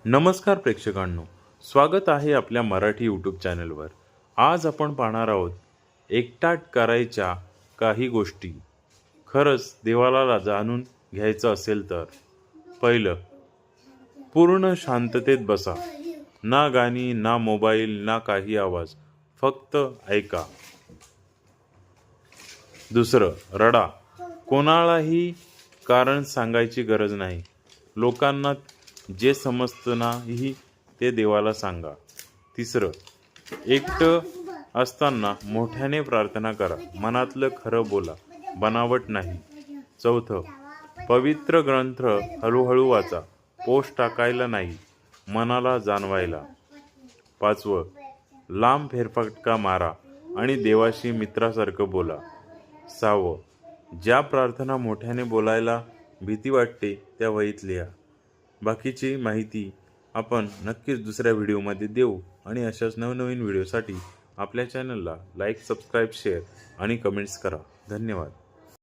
नमस्कार प्रेक्षकांनो, स्वागत आहे आपल्या मराठी यूट्यूब चॅनलवर। आज आपण पाहणार आहोत एकटाट करायच्या काही गोष्टी। खरंच देवाला जाणून घ्यायचं असेल तर पहिलं, पूर्ण शांततेत बसा। ना गाणी, ना मोबाईल, ना काही आवाज, फक्त ऐका। दुसरं, रडा। कोणालाही कारण सांगायची गरज नाही। लोकांना जे समजतं नाही ते देवाला सांगा। तिसरं, एकटं असताना मोठ्याने प्रार्थना करा। मनातलं खरं बोला, बनावट नाही। चौथं, पवित्र ग्रंथ हळूहळू वाचा। पोस्ट टाकायला नाही, मनाला जाणवायला। पाचवं, लांब फेरफटका मारा आणि देवाशी मित्रासारखं बोला। सहावं, ज्या प्रार्थना मोठ्याने बोलायला भीती वाटते त्या वहीत लिहा। बाकीची माहिती आपण नक्कीच दुसऱ्या व्हिडिओमध्ये देऊ आणि अशाच नवनवीन व्हिडिओसाठी आपल्या चॅनलला लाईक, सबस्क्राईब, शेअर आणि कमेंट्स करा। धन्यवाद।